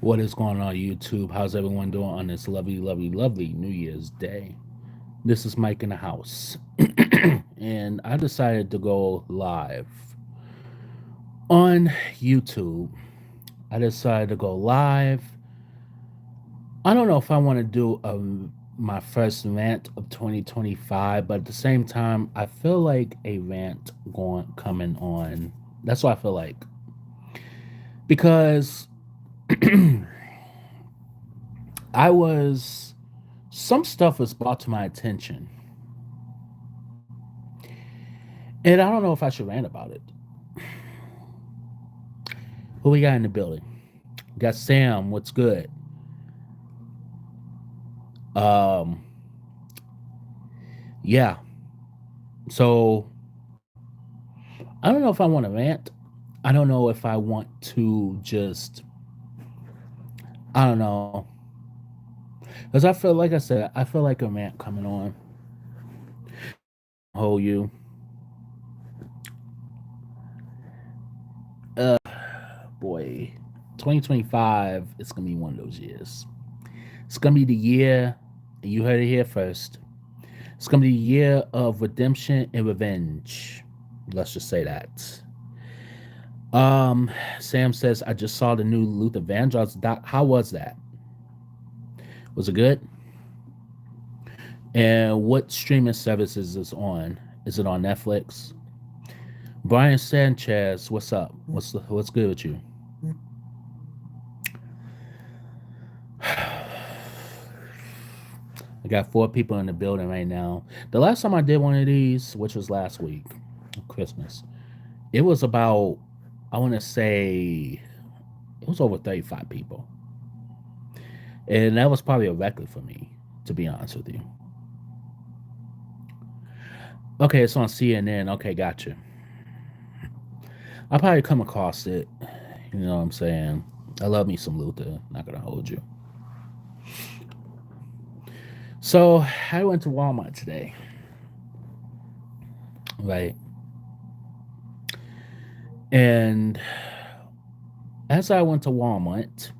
What is going on, YouTube? How's everyone doing on this lovely, lovely, lovely New Year's Day? This is Mike in the house, and I decided to go live on YouTube. I decided to go live. I don't know if I want to do my first rant of 2025, but at the same time, I feel like a rant going coming on. That's what I feel like because I was some stuff was brought to my attention, and I don't know if I should rant about it. Who we got in the building? We got Sam. What's good? Um, yeah. So I don't know if I want to rant. I don't know if I want to just. I don't know. Because I feel like I said, I feel like a rant coming on. Hold you. Uh, boy, 2025. It's gonna be one of those years. It's gonna be the year. You heard it here first. It's gonna be the year of redemption and revenge. Let's just say that. Um, Sam says I just saw the new Luther Vandross doc. How was that? Was it good? And what streaming services is on? Is it on Netflix? Brian Sanchez, what's up? What's good with you? I got four people in the building right now. The last time I did one of these, which was last week, Christmas, it was about, I want to say, it was over 35 people. And that was probably a record for me, to be honest with you. Okay, it's on CNN. Okay, gotcha. I'll probably come across it. You know what I'm saying? I love me some Luther. Not gonna hold you. So I went to Walmart today, right? And as I went to Walmart,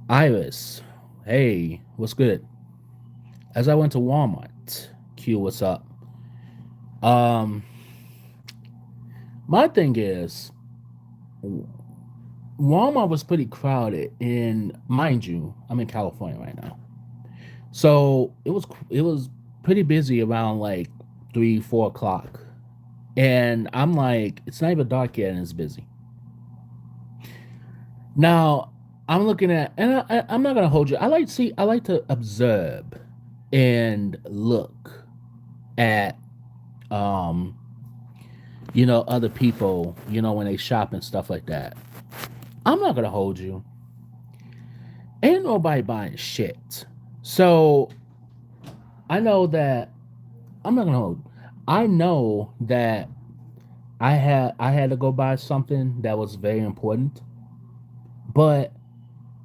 Iris, hey, what's good? As I went to Walmart, Q, what's up? Um, my thing is, Walmart was pretty crowded, and mind you, I'm in California right now, so it was pretty busy around like 3, 4 o'clock, and I'm like, it's not even dark yet, and it's busy. Now I'm looking at, and I'm not gonna hold you. I like to observe and look at, um, other people, when they shop and stuff like that. I'm not gonna hold you. Ain't nobody buying shit. So I know that I'm not gonna hold. I know that I had to go buy something that was very important, but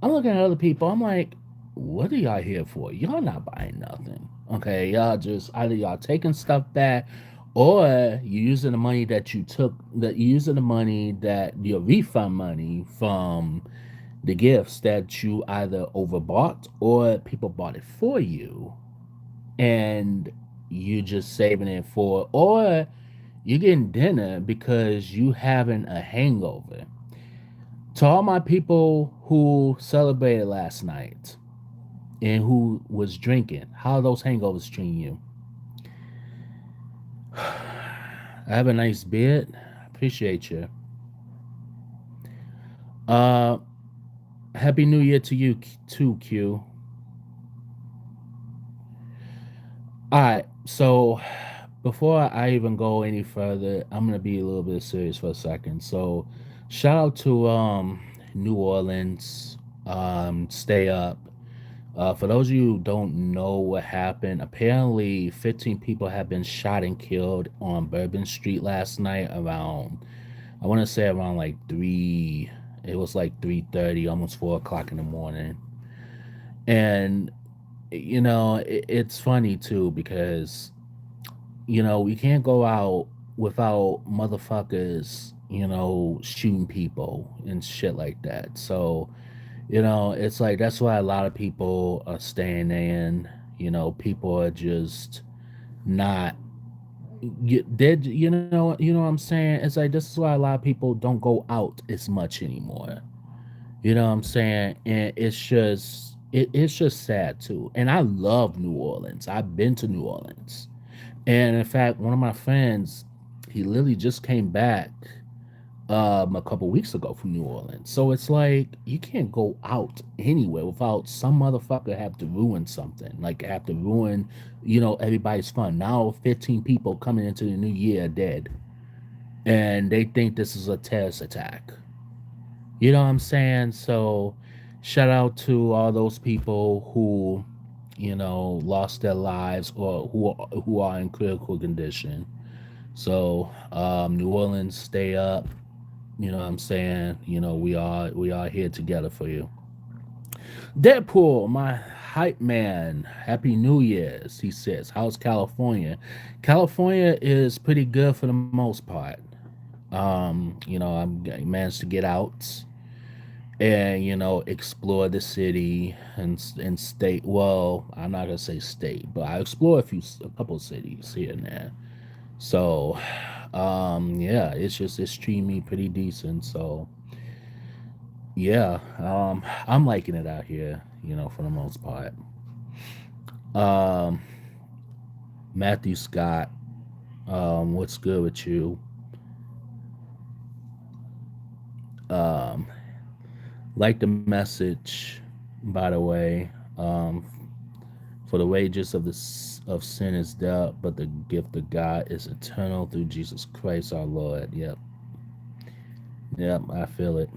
I'm looking at other people. I'm like, what are y'all here for? Y'all not buying nothing. Okay, y'all just either y'all taking stuff back, or you using the money that you took, that you using the money that your refund money from the gifts that you either overbought or people bought it for you, and you just saving it for, or you're getting dinner because you having a hangover. To all my people who celebrated last night and who was drinking, how are those hangovers treating you? I have a nice beard. Appreciate you. Uh, Happy New Year to you too, Q. All right, so before I even go any further, I'm gonna be a little bit serious for a second. So, shout out to New Orleans. Stay up. For those of you who don't know what happened, apparently 15 people have been shot and killed on Bourbon Street last night around, I want to say around like 3, it was like 3:30, almost 4 o'clock in the morning. And, it's funny too because, we can't go out without motherfuckers. shooting people and shit like that. So, it's like that's why a lot of people are staying in. People are just not dead. What I'm saying? It's like this is why a lot of people don't go out as much anymore. You know what I'm saying? And it's just sad too. And I love New Orleans. I've been to New Orleans. And in fact, one of my friends, he literally just came back a couple weeks ago from New Orleans. So it's like you can't go out anywhere without some motherfucker have to ruin something. Like have to ruin, everybody's fun. Now 15 people coming into the new year are dead. And they think this is a terrorist attack. You know what I'm saying? So shout out to all those people who, lost their lives or who are in critical condition. So New Orleans, stay up. You know what I'm saying? We are here together for you. Deadpool, my hype man. Happy New Year's, he says. How's California? California is pretty good for the most part. I managed to get out and explore the city and state. Well, I'm not gonna say state, but I explore a couple cities here and there. So, yeah, it's treating me pretty decent. So, yeah, I'm liking it out here, for the most part. Um, Matthew Scott, what's good with you? Um, like the message, by the way. For the wages of sin is death, but the gift of God is eternal through Jesus Christ our Lord. Yep, yep, I feel it.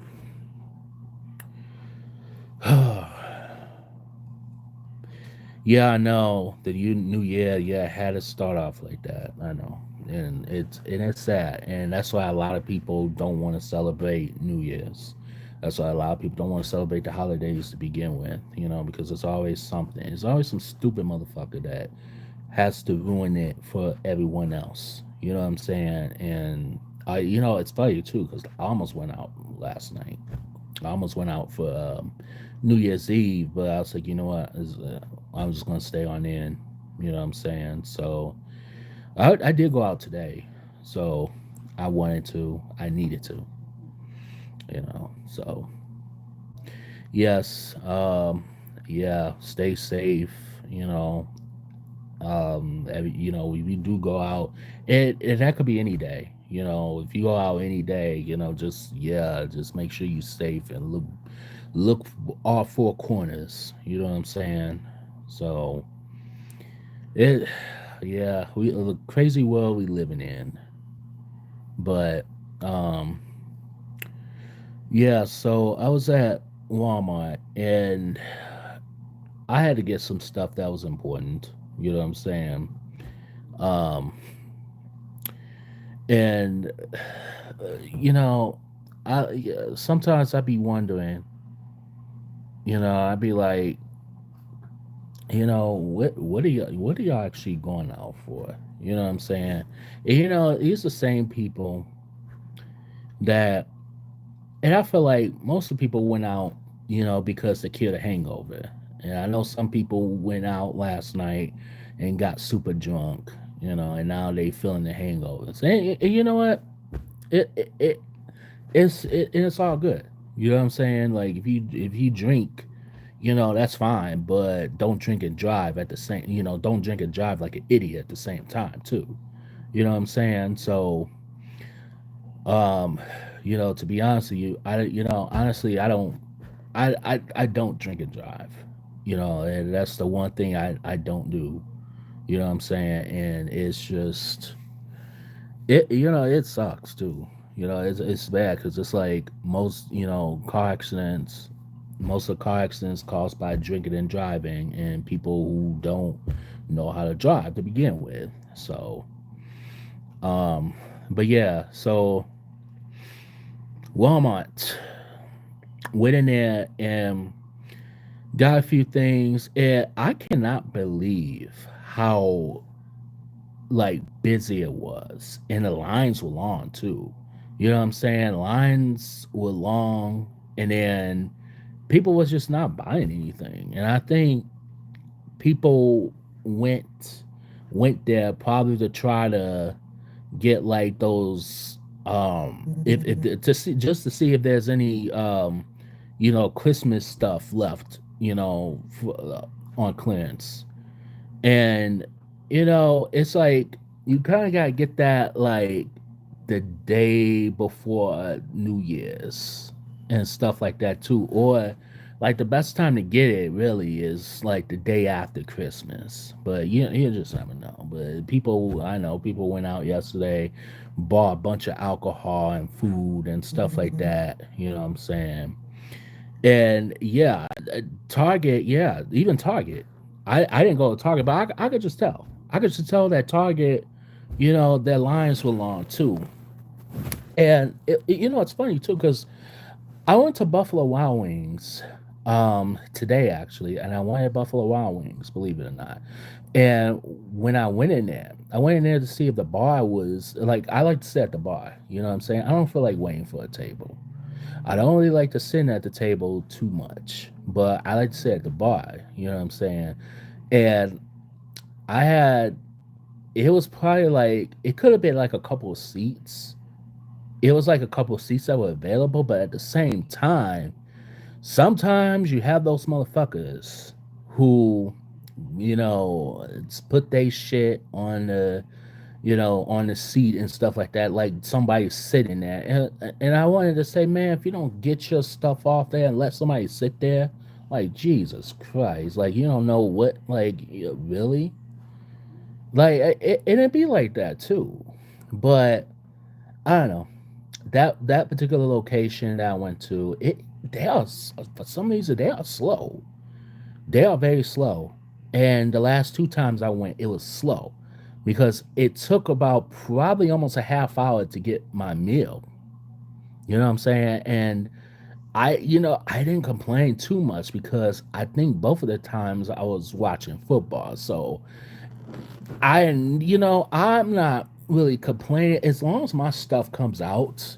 Yeah, I know that you knew. Yeah, had to start off like that. I know, and it's sad, and that's why a lot of people don't want to celebrate New Year's. That's why a lot of people don't want to celebrate the holidays to begin with. Because it's always something. It's always some stupid motherfucker that has to ruin it for everyone else. You know what I'm saying? And it's funny too because I almost went out last night. I almost went out for New Year's Eve, but I was like, you know what? I'm just gonna stay on in. You know what I'm saying? So I did go out today, so I wanted to. I needed to. So yes, yeah. Stay safe. We do go out, and that could be any day. If you go out any day, just make sure you're safe and look all four corners. You know what I'm saying? So it, yeah, we the crazy world we living in, but um, yeah. So I was at Walmart and I had to get some stuff that was important. You know what I'm saying? Um, and you know, yeah, sometimes I'd be wondering. I'd be like, what are y'all actually going out for? You know what I'm saying? And, these the same people that, and I feel like most of the people went out, because they killed a hangover. And I know some people went out last night and got super drunk, and now they feeling the hangovers. And you know what? It, it, it it's all good. You know what I'm saying? Like if you drink, that's fine, but don't drink and drive at the same. Don't drink and drive like an idiot at the same time too. You know what I'm saying? So, um, to be honest with you, honestly, I don't drink and drive. And that's the one thing I don't do. You know what I'm saying? And it's just it sucks too. It's bad because it's like most car accidents. Most of the car accidents caused by drinking and driving, and people who don't know how to drive to begin with. So, um, but yeah, so Walmart went in there and got a few things, and I cannot believe how like busy it was, and the lines were long too. You know what I'm saying? Lines were long, and then people was just not buying anything. And I think people went went there probably to try to get like those if to see just to see if there's any Christmas stuff left, on clearance. And it's like you kind of got to get that like the day before New Year's and stuff like that too. Or like the best time to get it really is like the day after Christmas. But you just never know. But I know people went out yesterday, bought a bunch of alcohol and food and stuff like that. You know what I'm saying? And yeah, Target, yeah, even Target. I didn't go to Target, but I could just tell. I could just tell that Target, their lines were long too. And it's funny too because I went to Buffalo Wild Wings today actually, and I wanted Buffalo Wild Wings, believe it or not. And when I went in there to see if the bar was like I like to sit at the bar. You know what I'm saying? I don't feel like waiting for a table. I don't really like to sit at the table too much, but I like to sit at the bar. You know what I'm saying? And I had it was probably like it could have been like a couple of seats. It was like a couple of seats that were available, but at the same time, sometimes you have those motherfuckers who, put they shit on the seat and stuff like that, like somebody sitting there. And I wanted to say, man, if you don't get your stuff off there and let somebody sit there, like Jesus Christ, like you don't know what, like really, like it'd be like that too. But I don't know that particular location that I went to, they are for some reason they are slow. They are very slow. And the last two times I went, it was slow because it took about probably almost a half hour to get my meal. You know what I'm saying? And I didn't complain too much because I think both of the times I was watching football. So I'm not really complaining as long as my stuff comes out,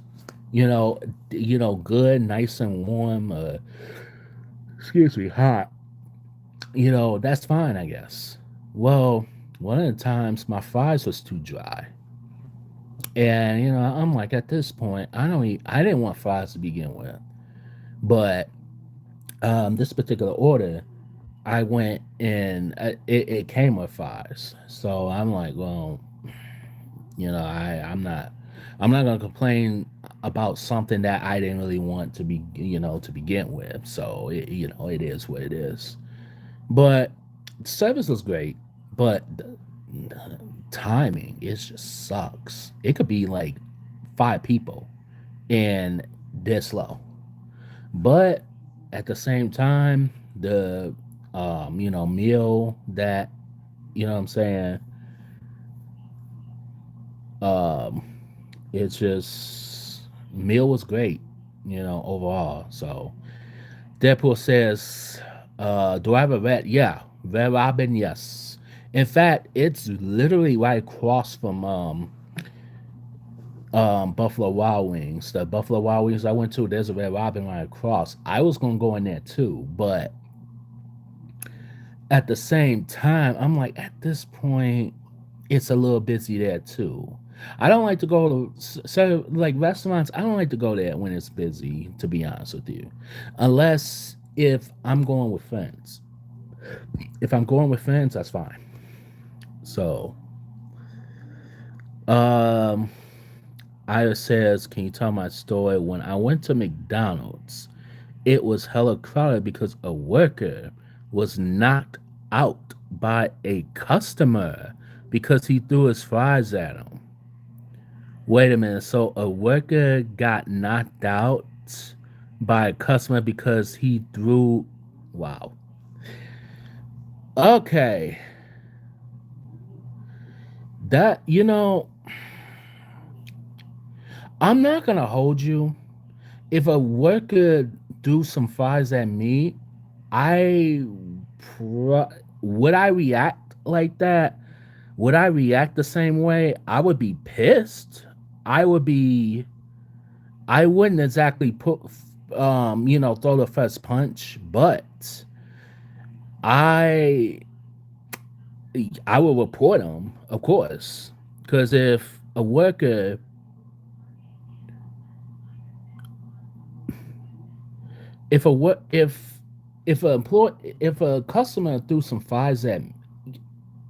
good, nice and warm, excuse me, hot, that's fine, I guess. Well, one of the times my fries was too dry. And I'm like at this point, I didn't want fries to begin with. But this particular order, I went and it came with fries. So I'm like, well, I'm not gonna complain about something that I didn't really want to be, to begin with. So it is what it is. But service was great, but the timing it just sucks. It could be like 5 people and they're slow. But at the same time, the meal that what I'm saying, um it's just meal was great, overall. So Deadpool says, do I have a red? Yeah. Red Robin, yes. In fact, it's literally right across from Buffalo Wild Wings. The Buffalo Wild Wings I went to, there's a Red Robin right across. I was gonna go in there too, but at the same time, I'm like, at this point, it's a little busy there too. I don't like to go to so like restaurants. I don't like to go there when it's busy. To be honest with you, unless if I'm going with friends. If I'm going with friends, that's fine. So, um, Ida says, "Can you tell my story? When I went to McDonald's, it was hella crowded because a worker was knocked out by a customer because he threw his fries at him." Wait a minute. So a worker got knocked out by a customer because he threw. Wow. Okay. That, I'm not going to hold you. If a worker do some fries at me, I would I react like that? Would I react the same way? I would be pissed. I would be. I wouldn't exactly throw the first punch, but I I will report them, of course, because if a work if a customer threw some flies at me,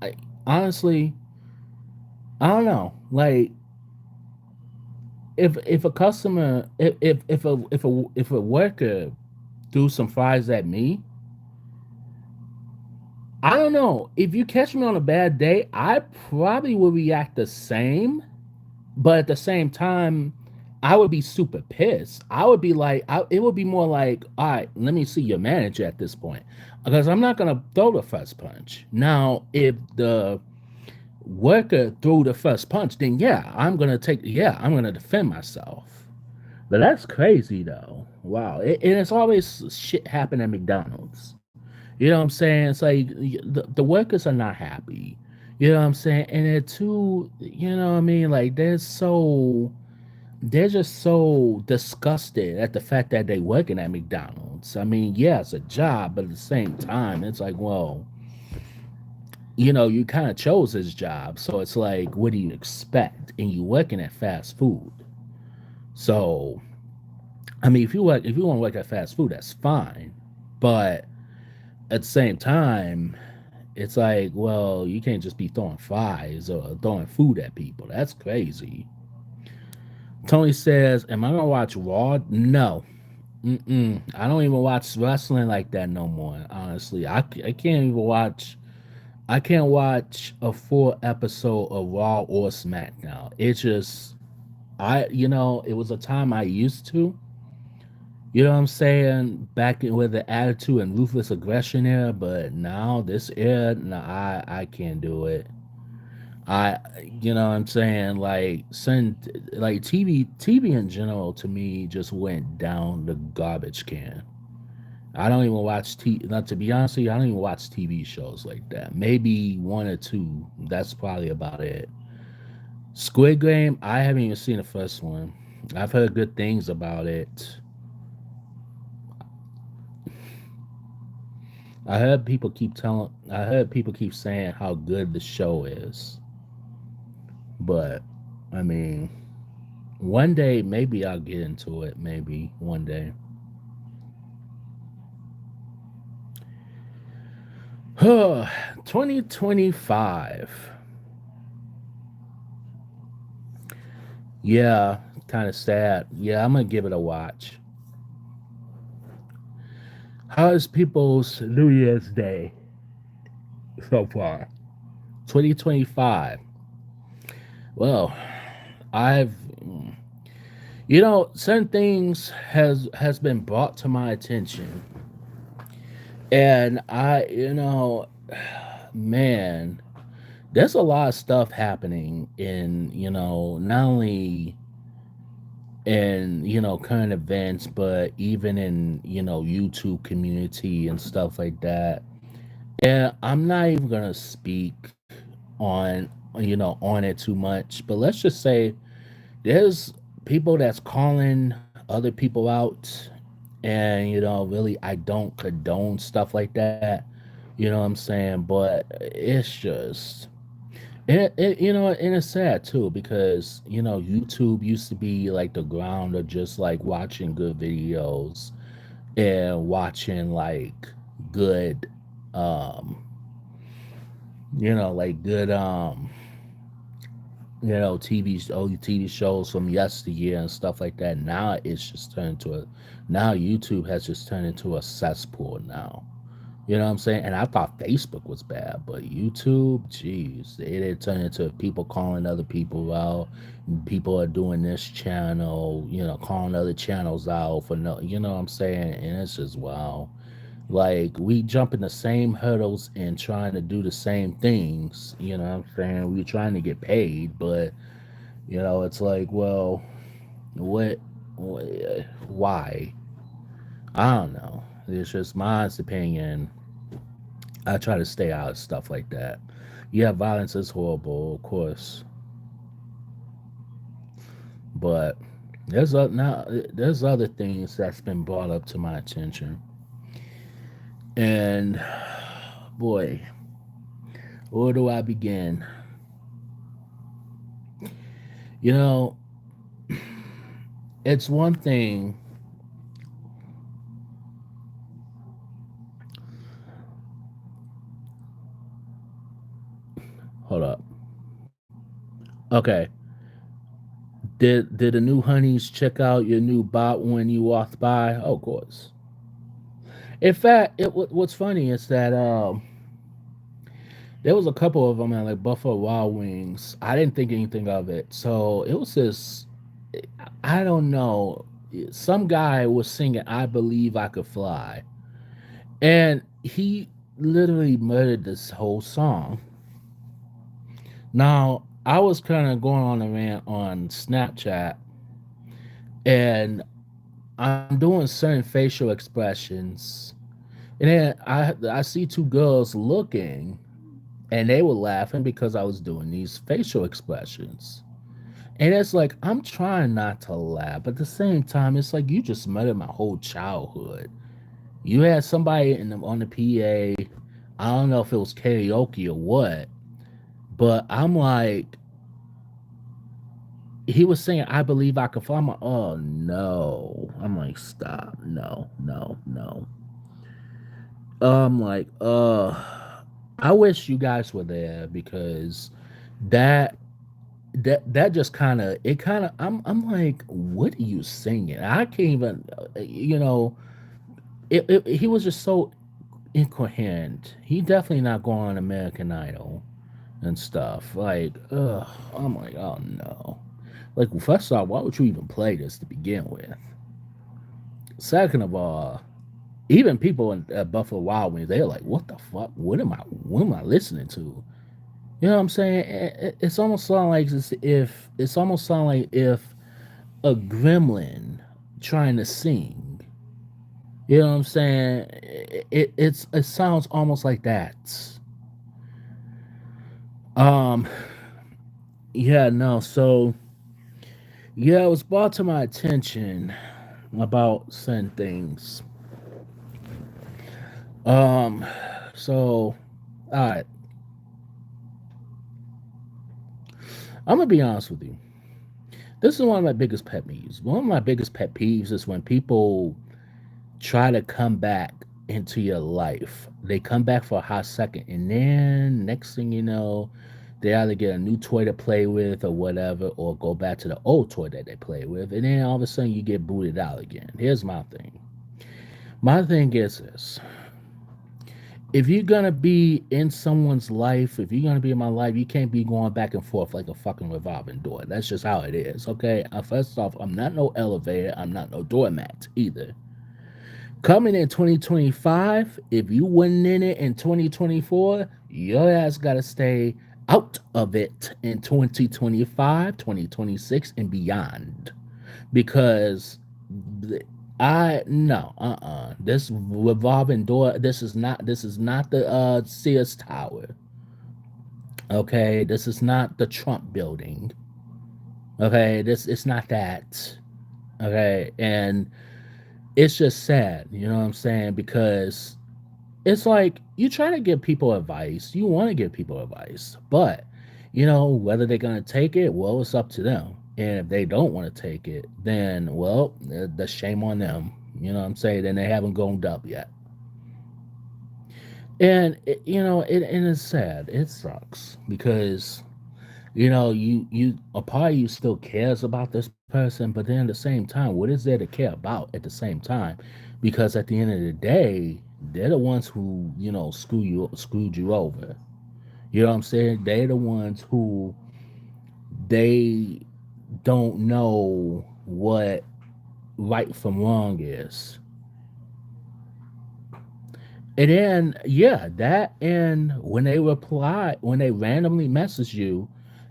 I, honestly, I don't know. Like if a customer if a worker threw some flies at me, I don't know. If you catch me on a bad day, I probably would react the same. But at the same time, I would be super pissed. I would be like, it would be more like, all right, let me see your manager at this point, because I'm not gonna throw the first punch. Now, if the worker threw the first punch, then yeah, I'm gonna defend myself. But that's crazy though. Wow, and it's always shit happen at McDonald's. You know what I'm saying? It's like the workers are not happy. You know what I'm saying? And they're too, you know what I mean? Like they're just so disgusted at the fact that they working at McDonald's. I mean, yeah, it's a job, but at the same time, it's like, well, you kind of chose this job, so it's like, what do you expect? And you working at fast food, so I mean, if you want to work at fast food, that's fine, but at the same time, it's like, well, you can't just be throwing flies or throwing food at people. That's crazy. Tony says, "Am I gonna watch Raw?" No, I don't even watch wrestling like that no more. Honestly, I can't even watch. I can't watch a full episode of Raw or SmackDown. It just it was a time I used to. You know what I'm saying? Back in with the attitude and ruthless aggression era, but now this era, no, I can't do it. I you know what I'm saying? Like TV in general to me just went down the garbage can. I don't even watch not to be honest with you, I don't even watch TV shows like that. Maybe one or two. That's probably about it. Squid Game, I haven't even seen the first one. I've heard good things about it. I heard people keep saying how good the show is. But I mean, one day maybe I'll get into it, maybe one day. 2025. Yeah, kind of sad. Yeah, I'm gonna give it a watch. How is people's New Year's Day so far? 2025. Well, I've certain things has been brought to my attention, and man, there's a lot of stuff happening in not only in current events, but even in YouTube community and stuff like that. And I'm not even gonna speak on on it too much, but let's just say there's people that's calling other people out, and really, I don't condone stuff like that. You know what I'm saying? But it's just and it's sad too, because YouTube used to be like the ground of just like watching good videos and watching like good um like good old TV shows from yesteryear and stuff like that. Now it's just turned to a now YouTube has just turned into a cesspool now. You know what I'm saying? And I thought Facebook was bad, but YouTube, jeez, it turned into people calling other people out. People are doing this channel, calling other channels out for no, you know what I'm saying? And it's just wow. Like we jump in the same hurdles and trying to do the same things, you know what I'm saying? We're trying to get paid, but it's like, well, what, what why? I don't know. It's just my opinion. I try to stay out of stuff like that. Yeah, violence is horrible, of course, but Now there's other things that's been brought up to my attention, and boy, where do I begin? You know, it's one thing. Hold up. Okay. Did the new honeys check out your new bot when you walked by? Oh, of course. In fact, what's funny is that there was a couple of them at like Buffalo Wild Wings. I didn't think anything of it, so it was just I don't know. Some guy was singing "I Believe I Could Fly," and he literally murdered this whole song. Now I was kind of going on a rant on Snapchat, and I'm doing certain facial expressions, and then I see two girls looking, and they were laughing because I was doing these facial expressions. And it's like I'm trying not to laugh, but at the same time, it's like you just murdered my whole childhood. You had somebody on the PA. I don't know if it was karaoke or what, but I'm like, he was saying, "I believe I can fly." I'm like, oh no. I'm like, stop, no, no, no. I'm like, I wish you guys were there because that that just kind of it kind of I'm like, what are you singing? I can't even, he was just so incoherent. He definitely not going on American Idol and stuff. Like, I'm like, oh no. Like, first off, why would you even play this to begin with? Second of all, even people in Buffalo Wild Wings, they're like, what the fuck? What am I listening to? You know what I'm saying? It's almost sound like as if it's almost sound like if a gremlin trying to sing. You know what I'm saying? It sounds almost like that. Um, yeah, no. So yeah, it was brought to my attention about certain things. Um, so all right, I'm gonna be honest with you. This is one of my biggest pet peeves. One of my biggest pet peeves is when people try to come back into your life. They come back for a hot second, and then next thing you know, they either get a new toy to play with or whatever, or go back to the old toy that they play with, and then all of a sudden you get booted out again. Here's my thing. My thing is this. If you're gonna be in someone's life, if you're gonna be in my life, you can't be going back and forth like a fucking revolving door. That's just how it is, okay? First off, I'm not no elevator, I'm not no doormat either. Coming in 2025, if you wasn't in it in 2024, your ass got to stay out of it in 2025, 2026, and beyond. Because I no, this revolving door. This is not the Sears Tower. Okay, this is not the Trump building. Okay, this it's not that. Okay, and it's just sad. You know what I'm saying? Because it's like you try to give people advice, you want to give people advice, but whether they're going to take it, well, it's up to them. And if they don't want to take it, then well, the shame on them. You know what I'm saying? Then they haven't grown up yet. And and it's sad. It sucks because you a part of you still cares about this person, but then at the same time, what is there to care about at the same time? Because at the end of the day, they're the ones who screwed you over. You know what I'm saying? They're the ones who they don't know what right from wrong is. And then yeah, that and when they randomly message you,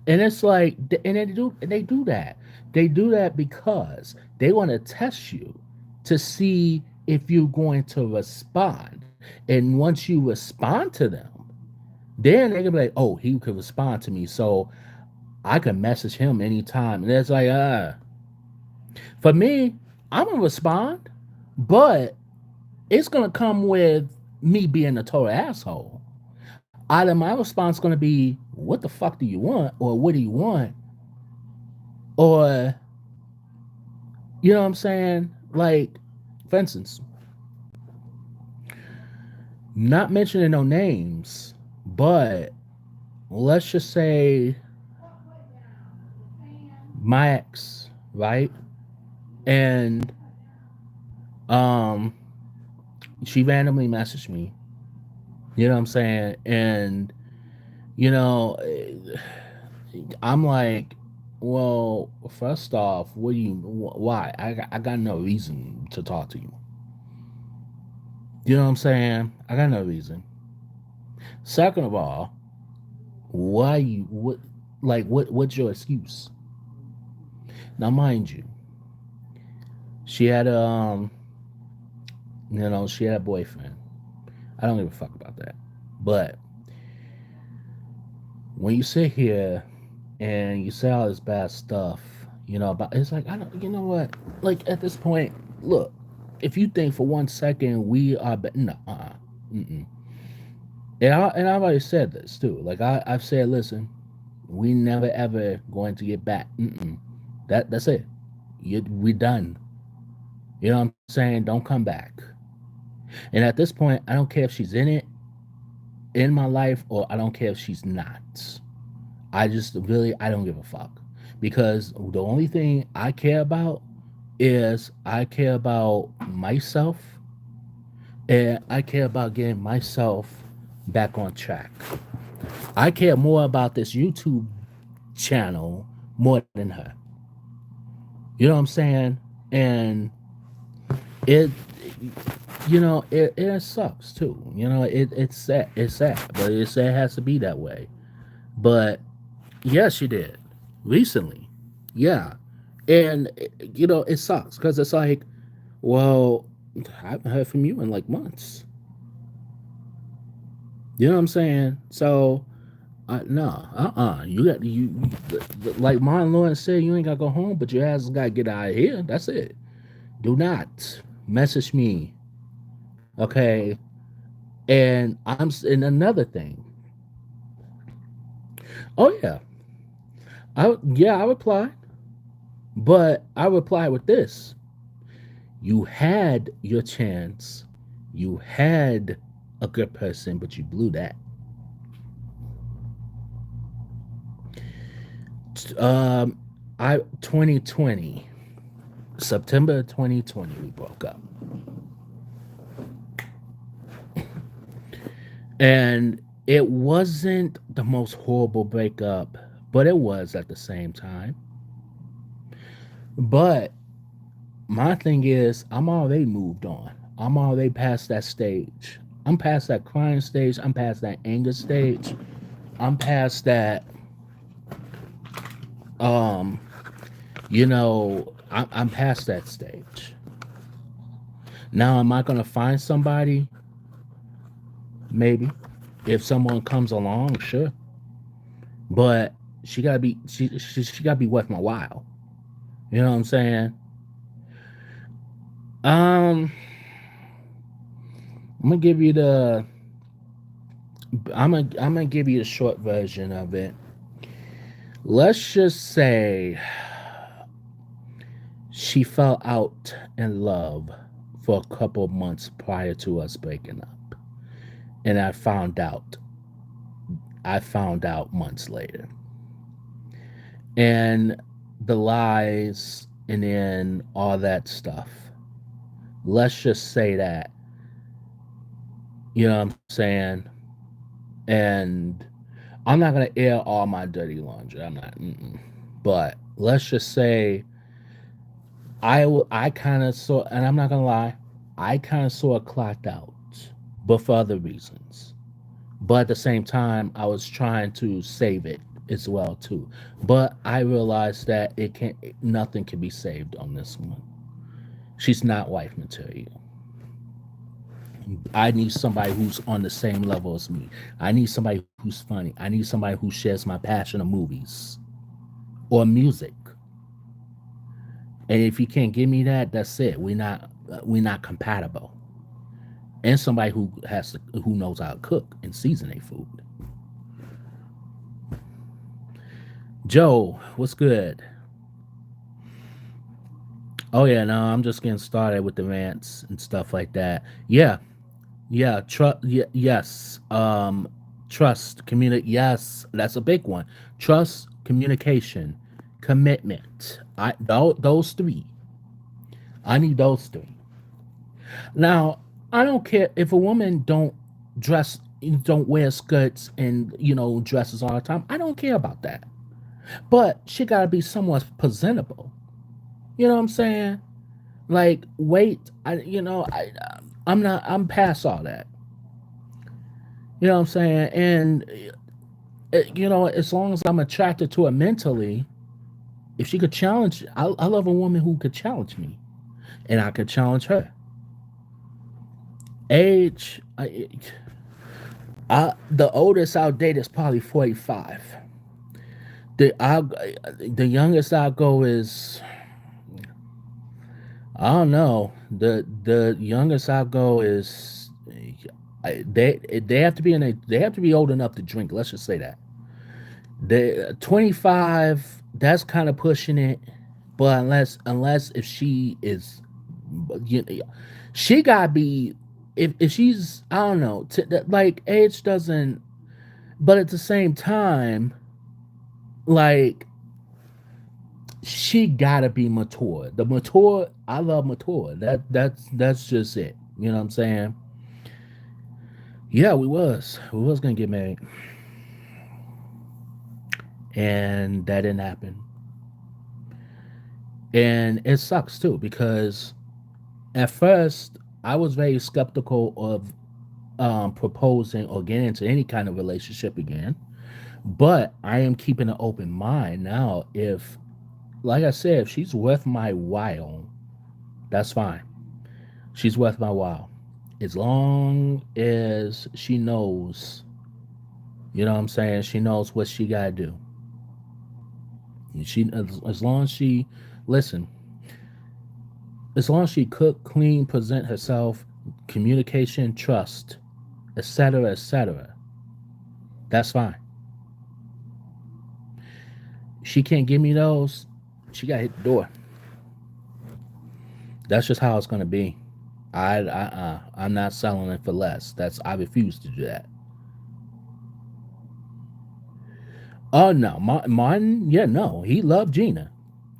and it's like, and they do that. They do that because they want to test you to see if you're going to respond. And once you respond to them, then they can be like, oh, he could respond to me, so I can message him anytime. And it's like, For me, I'm gonna respond, but it's gonna come with me being a total asshole. Either my response gonna be, "What the fuck do you want?" or "What do you want?" or you know what I'm saying? Like, for instance, not mentioning no names, but let's just say my ex, right? And um, she randomly messaged me. You know what I'm saying? And you know, I'm like, well, first off, what do you? Why? I got no reason to talk to you. You know what I'm saying? I got no reason. Second of all, why you what? Like, what's your excuse? Now, mind you, she had she had a boyfriend. I don't give a fuck about that. But when you sit here and you say all this bad stuff, about it's like I don't. You know what? Like at this point, look, if you think for 1 second we are, no, mm-mm. And I've already said this too. Like I've said, listen, we never ever going to get back. Mm-mm. That's it. We done. You know what I'm saying? Don't come back. And at this point, I don't care if she's in it in my life or I don't care if she's not. I just really I don't give a fuck because the only thing I care about is I care about myself and I care about getting myself back on track. I care more about this YouTube channel more than her. You know what I'm saying? And it it sucks too. It's sad. It's sad, but it has to be that way. But yes, she did recently. Yeah, and it sucks because it's like, well, I haven't heard from you in like months. You know what I'm saying? So, no, you got like Martin Lawrence said, you ain't gotta go home, but your ass gotta get out of here. That's it. Do not message me, okay? And another thing. Oh yeah, I replied, but I replied with this: you had your chance, you had a good person, but you blew that. Um, I 2020 September 2020 we broke up, and it wasn't the most horrible breakup, but it was at the same time. But my thing is, I'm already moved on. I'm already past that stage. I'm past that crying stage. I'm past that anger stage. I'm past that. Um, I'm past that stage. Now, am I gonna find somebody? Maybe. If someone comes along, sure. But she gotta be worth my while. You know what I'm saying? Um, I'm gonna give you the I'm gonna give you the short version of it. Let's just say she fell out in love for a couple of months prior to us breaking up. And I found out months later. And the lies and then all that stuff. Let's just say that, you know what I'm saying? And I'm not going to air all my dirty laundry. I'm not. But let's just say I kind of saw, and I'm not going to lie, I kind of saw it clocked out, but for other reasons. But at the same time, I was trying to save it as well too. But I realized that it can't, nothing can be saved on this one. She's not wife material. I need somebody who's on the same level as me. I need somebody who's funny. I need somebody who shares my passion of movies or music. And if you can't give me that, that's it. We're not compatible. And somebody who knows how to cook and season their food. Joe, what's good? Oh yeah, no, I'm just getting started with the rants and stuff like that. Yeah, yeah, yes. Trust, communicate. Yes, that's a big one. Trust, communication, commitment. Those three. I need those three. Now, I don't care if a woman dress, don't wear skirts and dresses all the time. I don't care about that. But she got to be somewhat presentable. You know what I'm saying? Like, wait, I'm not. I'm past all that. You know what I'm saying? And as long as I'm attracted to her mentally, if she could challenge, I love a woman who could challenge me, and I could challenge her. Age, the oldest I'll date is probably 45. The youngest I'll go is, I don't know. The youngest I'll go is, they have to be they have to be old enough to drink. Let's just say that. The 25, that's kind of pushing it, but unless if she is, you know, she gotta be, if she's, I don't know, like, age doesn't, but at the same time, like, she gotta be mature. The mature, I love mature. That's just it. You know what I'm saying? Yeah, we was gonna get married, and that didn't happen. And it sucks too because at first I was very skeptical of proposing or getting into any kind of relationship again. But I am keeping an open mind now. If, like I said, if she's worth my while, that's fine. She's worth my while. As long as she knows, you know what I'm saying? She knows what she got to do. As long as she, listen, as long as she cook, clean, present herself, communication, trust, etc., etc., that's fine. She can't give me those, she got to hit the door. That's just how it's going to be. I'm not selling it for less. I refuse to do that. Oh no, Martin, yeah, no, he loved Gina,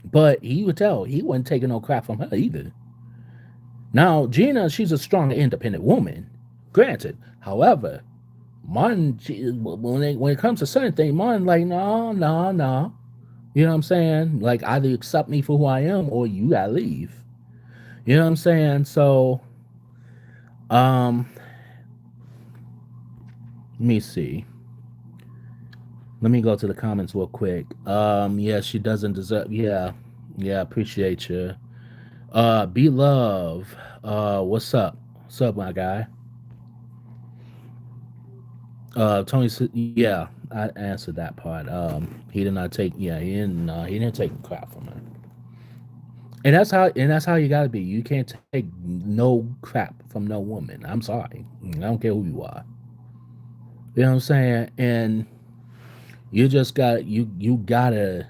but he would tell he wasn't taking no crap from her either. Now Gina, she's a strong, independent woman, granted. However, Martin, when it comes to certain things, Martin like, no, no, no. You know what I'm saying? Like, either accept me for who I am or you gotta leave. You know what I'm saying? So, um, let me see. Let me go to the comments real quick. Yeah, she doesn't deserve. Yeah, yeah, appreciate you. Be love. What's up? What's up, my guy? Tony said, yeah, I answered that part. He did not take. Yeah, he didn't take crap from her. And that's how you gotta be. You can't take no crap from no woman. I'm sorry. I don't care who you are. You know what I'm saying? And you just got you gotta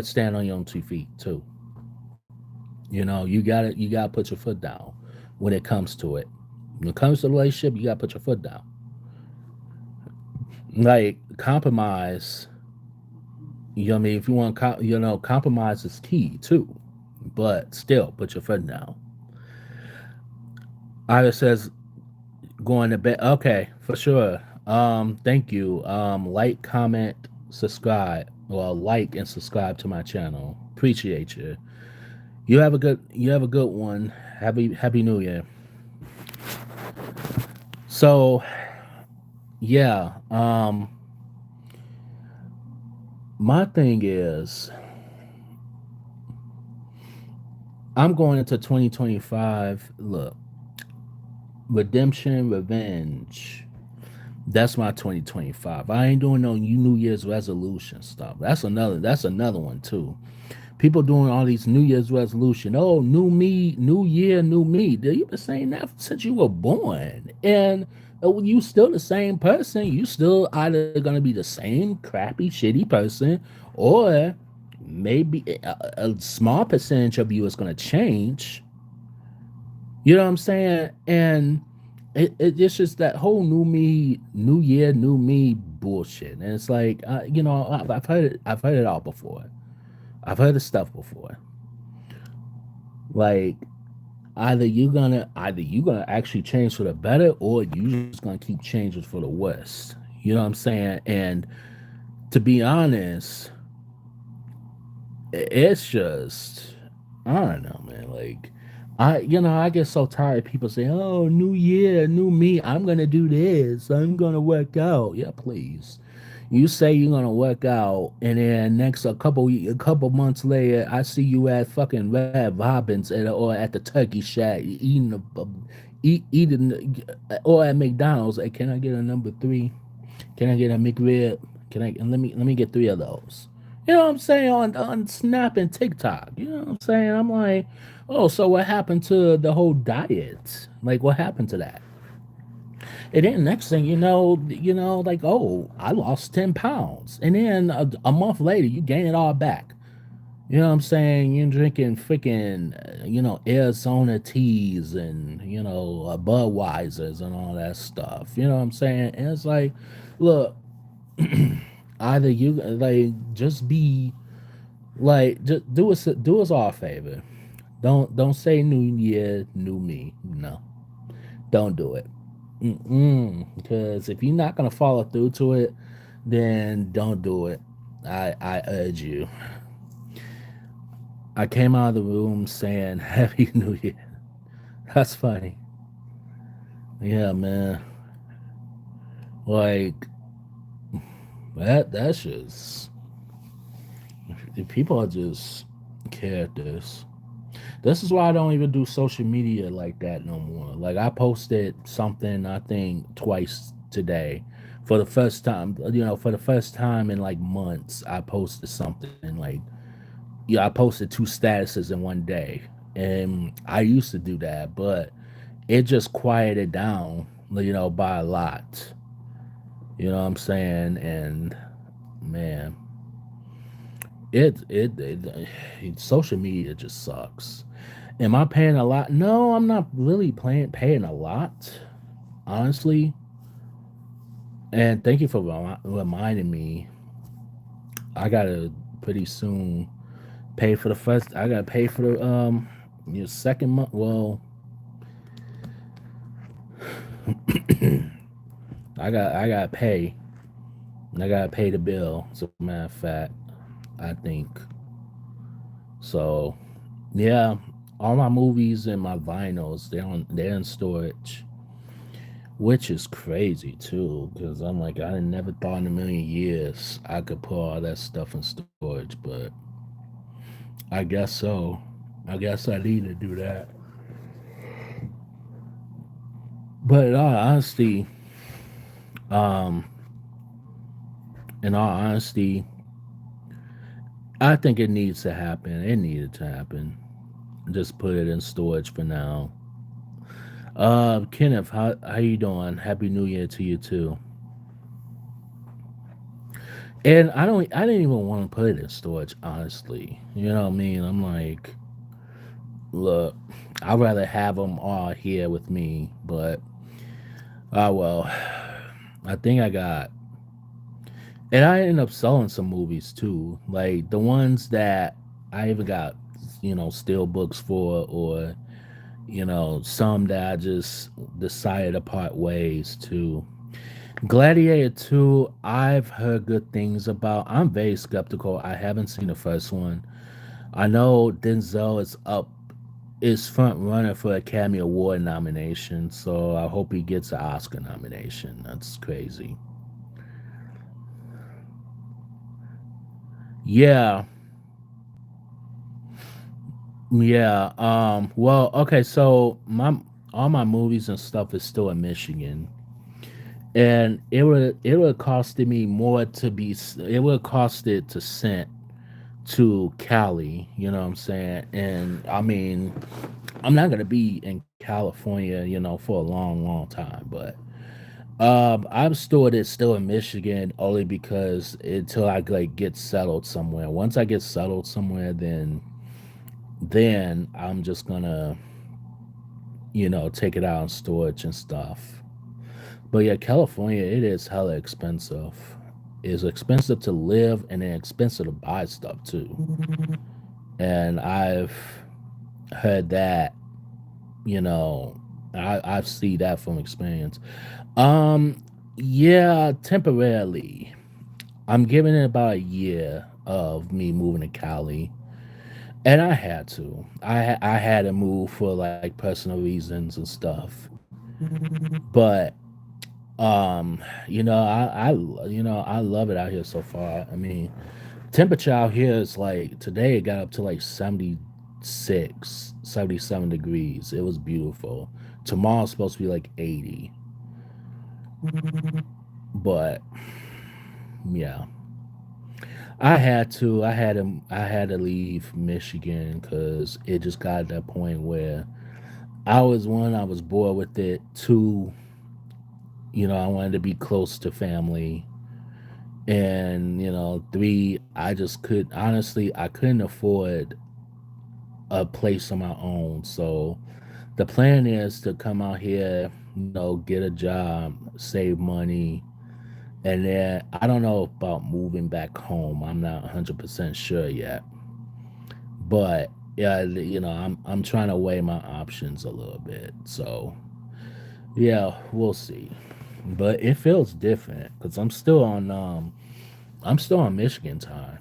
stand on your own 2 feet too. You gotta put your foot down when it comes to it. When it comes to the relationship, you gotta put your foot down. Like, compromise. You know what I mean? If you want, compromise is key too. But still, put your foot down. Ida says going to bed. Okay, for sure. Thank you. Like, comment, subscribe. Well, like and subscribe to my channel. Appreciate you. You have a good one. Happy New Year. So yeah, my thing is, I'm going into 2025. Look, redemption, revenge. That's my 2025. I ain't doing no New Year's resolution stuff. That's another one too. People doing all these New Year's resolution. Oh, new me, new year, new me. You've been saying that since you were born, and you still the same person. You still either gonna be the same crappy, shitty person, or maybe a small percentage of you is gonna change. You know what I'm saying? And it's just that whole new me, new year, new me bullshit. And it's like, I've heard it. I've heard it all before. I've heard the stuff before. Like either you gonna actually change for the better, or you just gonna keep changing for the worst. You know what I'm saying? And to be honest, it's just I don't know, man. Like I get so tired of people saying, "Oh, new year, new me. I'm gonna do this. I'm gonna work out." Yeah, please. You say you're gonna work out, and then next a couple months later, I see you at fucking Red Robins or at the Turkey Shack eating, or at McDonald's. Hey, can I get a number three? Can I get a McRib? Can I let me get three of those? You know what I'm saying on Snap and TikTok. You know what I'm saying? I'm like, oh, so what happened to the whole diet? Like, what happened to that? And then next thing like, oh, I lost 10 pounds, and then a month later, you gain it all back. You know what I'm saying? You're drinking freaking, Arizona teas and, Budweisers and all that stuff. You know what I'm saying? And it's like, look, either you just be just do us all a favor. Don't say new year, new me. No, don't do it. Because if you're not gonna follow through to it, then don't do it. I urge you. I came out of the room saying Happy New Year. That's funny. Yeah, man. Like that's just people are just characters. This is why I don't even do social media like that no more. Like I posted something I think twice today. For the first time, for the first time in like months, I posted something like I posted two statuses in one day. And I used to do that, but it just quieted down, by a lot. You know what I'm saying? And man, it social media just sucks. Am I paying a lot? No, I'm not really paying a lot, honestly. And thank you for reminding me. I gotta pretty soon pay for the first. I gotta pay for the your second month. Well, I gotta pay. I gotta pay the bill. As a matter of fact, I think so. Yeah, all my movies and my vinyls they're in storage, which is crazy too. Because I'm like I never thought in a million years I could put all that stuff in storage, but I guess so. I guess I need to do that. But um, in all honesty, I think it needs to happen. It needed to happen. Just put it in storage for now. Kenneth, how you doing? Happy New Year to you too. And I didn't even want to put it in storage, honestly. You know what I mean? I'm like, look, I'd rather have them all here with me, but well, I think I got, and I ended up selling some movies too, like the ones that I even got, steel books for, or some that I just decided to part ways to. Gladiator 2, I've heard good things about. I'm very skeptical. I haven't seen the first one. I know Denzel is front runner for Academy Award nomination, so I hope he gets an Oscar nomination. That's crazy. Yeah, yeah. Well, okay. So my all my movies and stuff is still in Michigan, and it would costed me more to be. It would cost it to send to Cali, you know what I'm saying? And I mean, I'm not gonna be in California, for a long, long time, but I'm still in Michigan only because until I like get settled somewhere. Once I get settled somewhere, then I'm just gonna, take it out in storage and stuff. But yeah, California, it is hella expensive. It's expensive to live and then expensive to buy stuff too. And I've heard that, you know, I've seen that from experience. Um, yeah, temporarily. I'm giving it about a year of me moving to Cali, and I had to. I had to move for like personal reasons and stuff. But I love it out here so far. I mean, temperature out here is like today it got up to like 76, 77 degrees. It was beautiful. Tomorrow's supposed to be like 80. But yeah, I had to leave Michigan because it just got to that point where I was bored with it. Two, I wanted to be close to family. And three, I just could honestly I couldn't afford a place on my own. So the plan is to come out here, get a job, save money, and then I don't know about moving back home. I'm not 100% sure yet. But yeah, I'm trying to weigh my options a little bit. So yeah, we'll see. But it feels different because I'm still on Michigan time.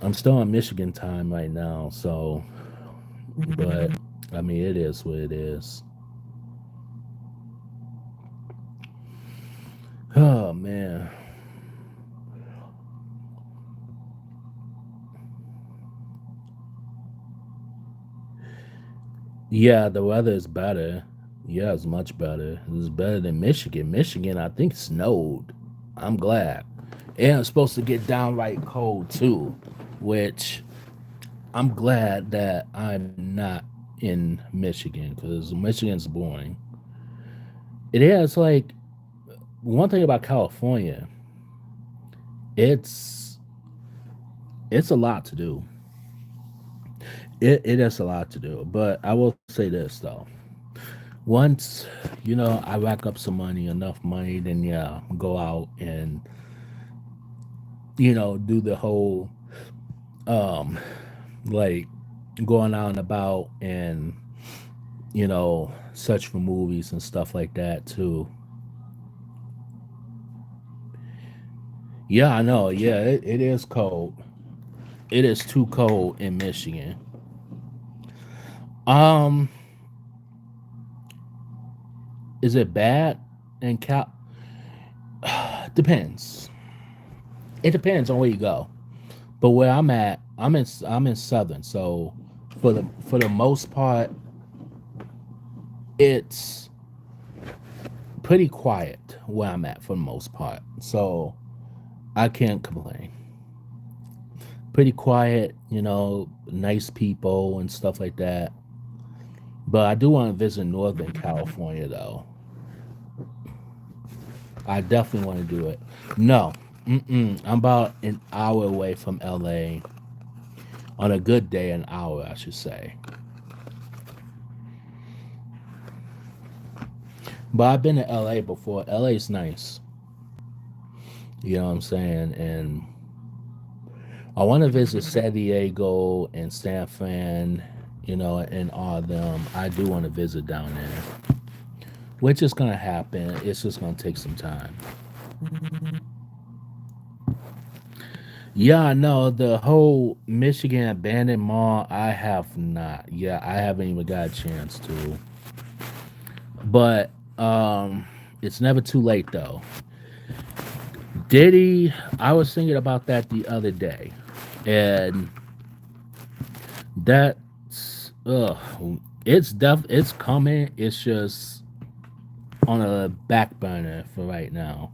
I'm still on Michigan time right now. So, but I mean, it is what it is. Oh man, yeah, the weather is better. Yeah, it's much better. It's better than Michigan. Michigan, I think, snowed. I'm glad. And it's supposed to get downright cold too, which I'm glad that I'm not in Michigan because Michigan's boring. It is like one thing about California. It's it's a lot to do. It is a lot to do. But I will say this though: once I rack up some money, enough money, then yeah, go out and do the whole um like going out and about and search for movies and stuff like that too. Yeah, I know. Yeah, it is cold. It is too cold in Michigan. Um, is it bad in Cal? Depends. It depends on where you go. But where I'm at, I'm in Southern, so for the most part, it's pretty quiet where I'm at for the most part. So I can't complain. Pretty quiet, nice people and stuff like that. But I do want to visit Northern California though. I definitely want to do it. No, I'm about an hour away from LA. On a good day, an hour, I should say. But I've been to LA before. LA's nice. You know what I'm saying? And I want to visit San Diego and San Fran, and all of them. I do want to visit down there, which is going to happen. It's just going to take some time. Yeah, no, the whole Michigan abandoned mall, I have not. Yeah, I haven't even got a chance to. But it's never too late though. Diddy, I was thinking about that the other day. And that's it's coming. It's just on a back burner for right now.